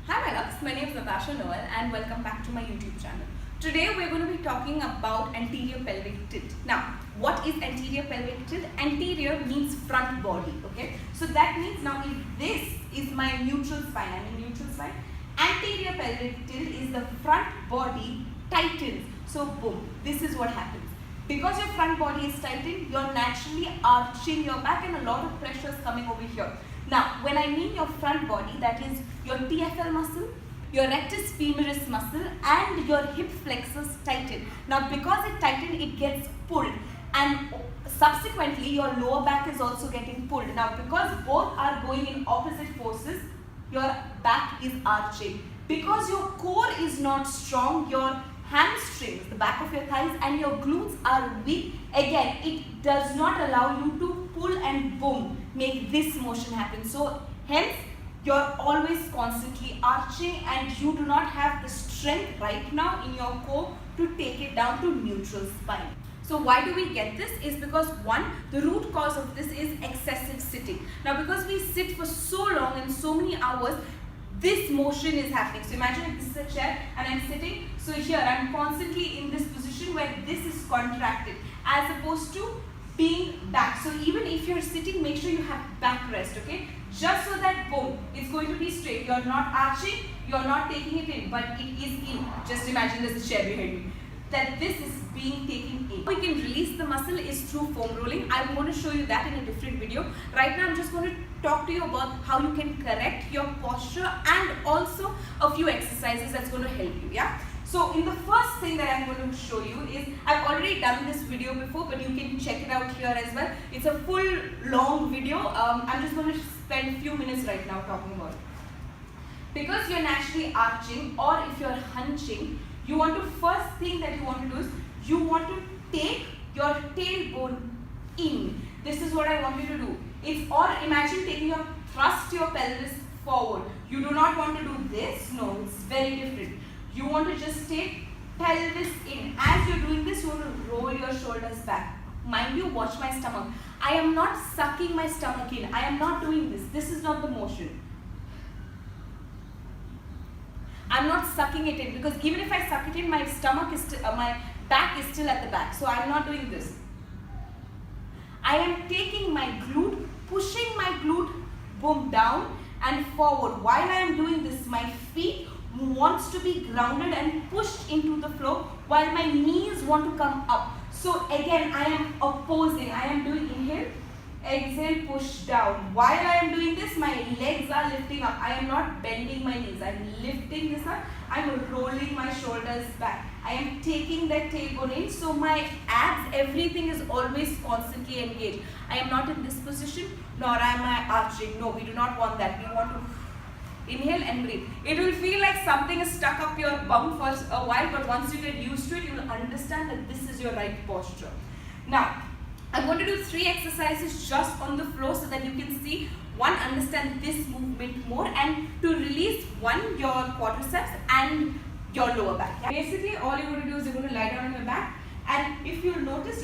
Hi my loves, my name is Natasha Noel and welcome back to my YouTube channel. Today we're going to be talking about anterior pelvic tilt. Now, what is anterior pelvic tilt? Anterior means front body, okay? So that means now if this is my neutral spine, I'm in neutral spine, anterior pelvic tilt is the front body tightens. So boom, this is what happens. Because your front body is tightened, you're naturally arching your back and a lot of pressure is coming over here. Now, when I mean your front body, that is your TFL muscle, your rectus femoris muscle and your hip flexors tighten. Now, because it tightened, it gets pulled and subsequently your lower back is also getting pulled. Now, because both are going in opposite forces, your back is arching. Because your core is not strong, your hamstrings, the back of your thighs and your glutes are weak, again it does not allow you to pull and boom, make this motion happen. So hence you're always constantly arching and you do not have the strength right now in your core to take it down to neutral spine. So why do we get this? Is because one, the root cause of this is excessive sitting. Now because we sit for so long and so many hours, this motion is happening. So imagine if this is a chair and I'm sitting. So here I'm constantly in this position where this is contracted as opposed to being back. So even if you're sitting, make sure you have back rest, okay? Just so that boom, it's going to be straight. You're not arching, you're not taking it in, but it is in. Just imagine there's a chair behind me. That this is being taken in. We can release the muscle is through foam rolling. I'm going to show you that in a different video. Right now I'm just going to talk to you about how you can correct your posture and also a few exercises that's going to help you. Yeah. So in the first thing that I'm going to show you is, I've already done this video before, but you can check it out here as well. It's a full long video. I'm just going to spend a few minutes right now talking about it. Because you're naturally arching or if you're hunching, you want to, first thing that you want to do is, you want to take your tailbone in. This is what I want you to do. It's, or imagine taking your, thrust your pelvis forward. You do not want to do this. No, it's very different. You want to just take pelvis in. As you're doing this, you want to roll your shoulders back. Mind you, watch my stomach. I am not sucking my stomach in. I am not doing this. This is not the motion. I'm not sucking it in because even if I suck it in, my stomach is my back is still at the back. So I'm not doing this. I am taking my glute, pushing my glute boom down and forward. While I am doing this, my feet wants to be grounded and pushed into the floor while my knees want to come up. So again, I am opposing. I am doing inhale, exhale, push down. While I am doing this, my legs are lifting up. I am not bending my knees. I am lifting this up. I am rolling my shoulders back. I am taking that tailbone in. So my abs, everything is always constantly engaged. I am not in this position, nor am I arching. No, we do not want that. We want to inhale and breathe. It will feel like something is stuck up your bum for a while, but once you get used to it, you will understand that this is your right posture. Now, I'm going to do 3 exercises just on the floor so that you can see, one, understand this movement more, and to release, one, your quadriceps and your lower back. Yeah? Basically, all you're going to do is you're going to lie down on your back, and if you will notice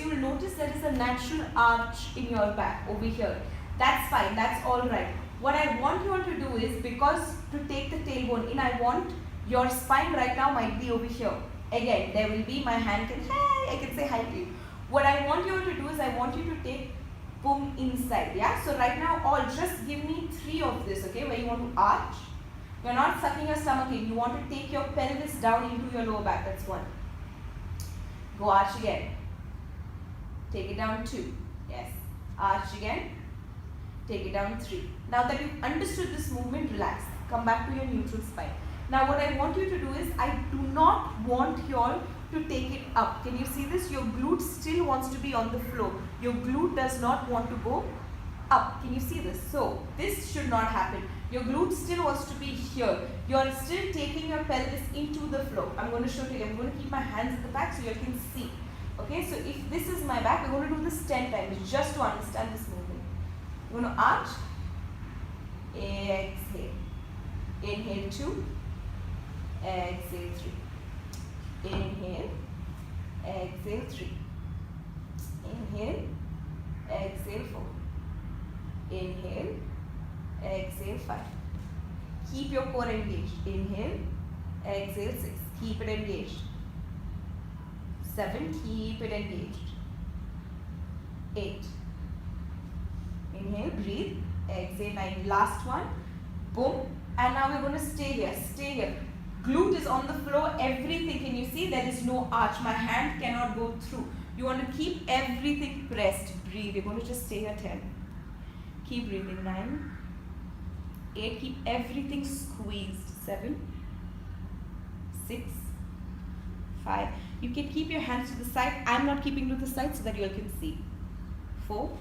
there is a natural arch in your back over here. That's fine, that's all right. What I want you all to do is, because to take the tailbone in, I want your spine right now might be over here. Again, there will be, my hand can, hey, I can say hi to you. What I want you all to do is, I want you to take boom inside, yeah? So right now, all, just give me 3 of this, okay? Where you want to arch. You're not sucking your stomach in. You want to take your pelvis down into your lower back. That's 1. Go arch again. Take it down 2. Yes. Arch again. Take it down 3. Now that you've understood this movement, relax. Come back to your neutral spine. Now what I want you to do is, I do not want you all to take it up. Can you see this? Your glute still wants to be on the floor. Your glute does not want to go up. Can you see this? So this should not happen. Your glute still wants to be here. You're still taking your pelvis into the floor. I'm going to show you. I'm going to keep my hands at the back so you can see. Okay, so if this is my back, we're going to do this 10 times just to understand this movement. We're going to arch. Exhale. Inhale 2. Exhale 3. Inhale. Exhale 3. Inhale. Exhale 4. Inhale. Exhale 5. Keep your core engaged. Inhale, exhale, 6. Keep it engaged. 7. Keep it engaged. 8. Inhale, breathe. Exhale, 9. Last one. Boom. And now we're going to stay here. Stay here. Glute is on the floor. Everything. Can you see? There is no arch. My hand cannot go through. You want to keep everything pressed. Breathe. You're going to just stay here. 10. Keep breathing. 9. 8. Keep everything squeezed. 7. 6. 5. You can keep your hands to the side. I'm not keeping to the side so that you all can see. 4.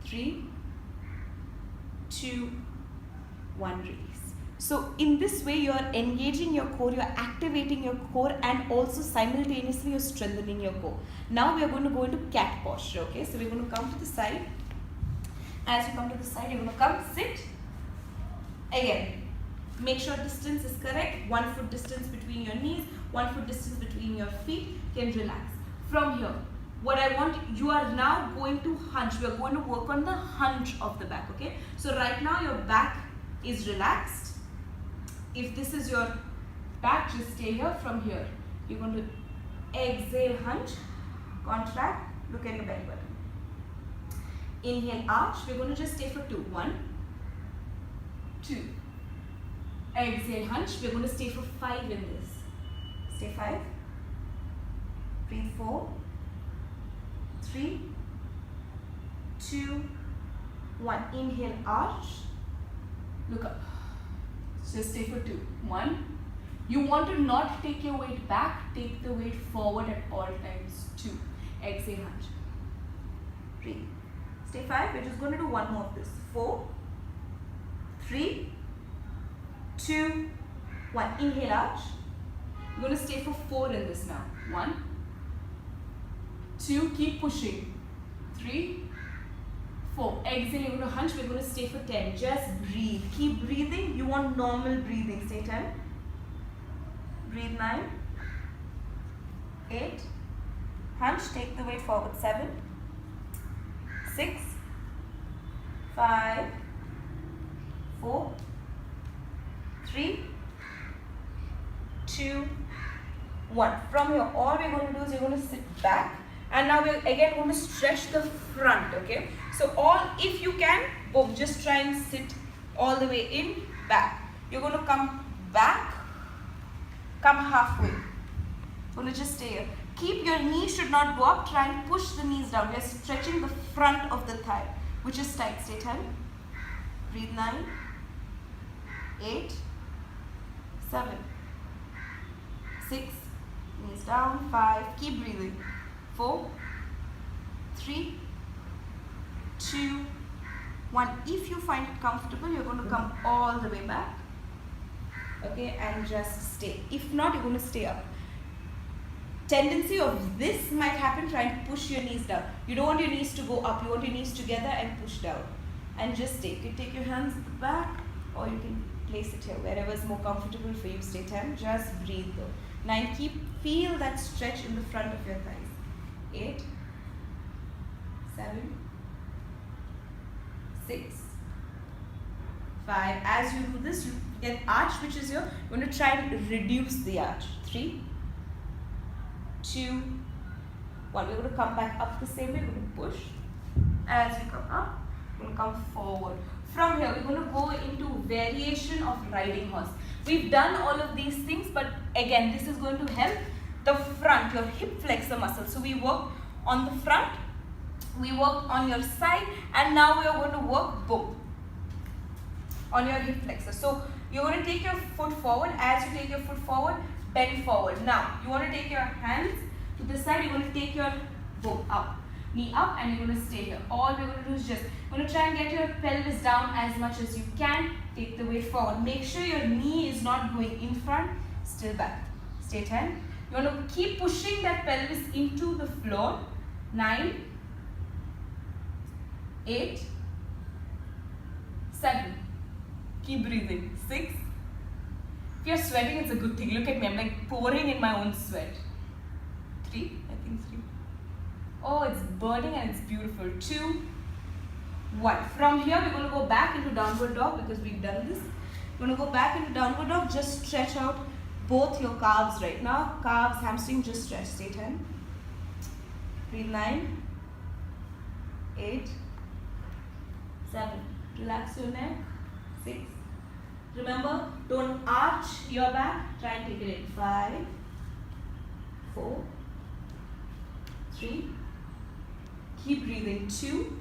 3. 2. 1. Release. So in this way you are engaging your core, you are activating your core, and also simultaneously you are strengthening your core. Now we are going to go into cat posture. Okay, so we're going to come to the side. As you come to the side, you're going to come, sit. Again, make sure distance is correct. 1 foot distance between your knees, 1 foot distance between your feet. Can relax. From here, what I want, you are now going to hunch. We are going to work on the hunch of the back. Okay, so right now your back is relaxed. If this is your back, just stay here. From here, you're going to exhale, hunch, contract, look at your belly button. Inhale, arch. We're going to just stay for 2. 1, 2. Exhale, hunch. We're going to stay for 5 in this. Stay 5. Breathe 4, 3, 2, 1. Inhale, arch. Look up. Just stay for 2. 1. You want to not take your weight back. Take the weight forward at all times. 2. Exhale, hunch. Breathe. Stay 5. We're just going to do 1 more of this. 4, 3, 2, 1. Inhale, arch. You're going to stay for 4 in this now. 1, 2. Keep pushing. 3, 4. Exhale, you're going to hunch. We're going to stay for 10. Just breathe. Keep breathing. You want normal breathing. Stay 10. Breathe 9, 8. Hunch. Take the weight forward. 7, 6, 5, 4, 3, 2, 1. From here, all we're going to do is you're going to sit back. And now we're again going to stretch the front, okay? So if you can, just try and sit all the way in, back. You're going to come back, come halfway. Going to just stay here. Keep your knees should not go up. Try and push the knees down. We are stretching the front of the thigh, which is tight. Stay 10. Breathe 9, 8, 7, 6. Knees down. 5. Keep breathing. 4, 3, 2, 1. If you find it comfortable, you're going to come all the way back. Okay, and just stay. If not, you're going to stay up. Tendency of this might happen. Try and push your knees down. You don't want your knees to go up. You want your knees together and push down. And just stay. You can take your hands at the back, or you can place it here, wherever is more comfortable for you. Stay 10. Just breathe though. 9. Feel that stretch in the front of your thighs. 8, 7, 6, 5. As you do this, you get arch, which is you're going to try and reduce the arch. 3, 2, 1. We're going to come back up the same way. We're going to push. As you come up, we're going to come forward. From here, we're going to go into variation of riding horse. We've done all of these things, but again, this is going to help the front, your hip flexor muscle. So we work on the front, we work on your side, and now we are going to work boom on your hip flexor. So you're going to take your foot forward. As you take your foot forward, bend forward. Now you want to take your hands to the side. You're going to take your boom up, knee up, and you're going to stay here. All we're going to do is just going to try and get your pelvis down as much as you can. Take the weight forward. Make sure your knee is not going in front, still back. Stay 10. You want to keep pushing that pelvis into the floor. 9, 8, 7. Keep breathing. 6. If you're sweating, it's a good thing. Look at me. I'm like pouring in my own sweat. 3. I think 3. Oh, it's burning and it's beautiful. 2, 1. From here, we're going to go back into downward dog because we've done this. You're going to go back into downward dog. Just stretch out both your calves right now. Calves, hamstring, just stretch. Stay 10. Breathe 9, 8, 7. Relax your neck. 6. Remember, don't arch your back. Try and take it in. 5, 4, 3. Keep breathing. 2.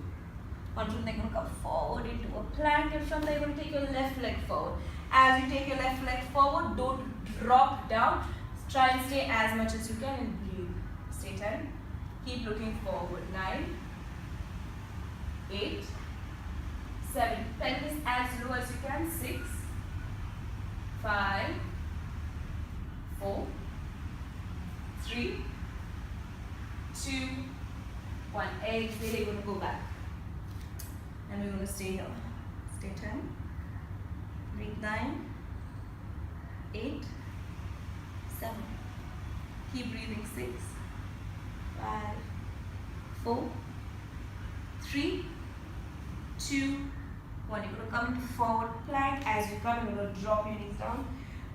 1 from there, you're going to come forward into a plank, and from there, you're going to take your left leg forward. As you take your left leg forward, don't drop down. Try and stay as much as you can and breathe. Stay 10. Keep looking forward. 9, 8, 7. Pelvis as low as you can. 6, 5, 4, 3, 2, 1. Exhale, you're going to go back. And we're going to stay here. Stay 10. Breathe 9, 8, 7. Keep breathing. 6, 5, 4, 3, 2, 1. You're going to come into forward plank. As you come, you're going to drop your knees down.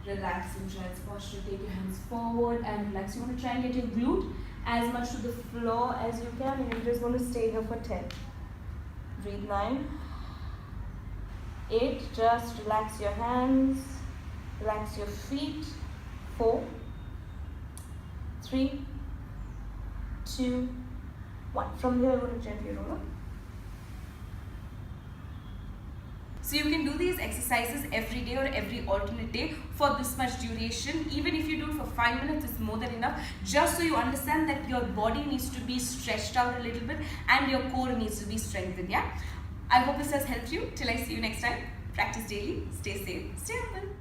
Relax in child's posture. Take your hands forward and relax. You want to try and get your glute as much to the floor as you can, and you're just going to stay here for 10. Breathe 9, 8. Just relax your hands. Relax your feet. 4, 3, 2, 1. From there, we're going to gently roll up. So you can do these exercises every day or every alternate day for this much duration. Even if you do it for 5 minutes, it's more than enough. Just so you understand that your body needs to be stretched out a little bit and your core needs to be strengthened. Yeah. I hope this has helped you. Till I see you next time. Practice daily. Stay safe. Stay humble.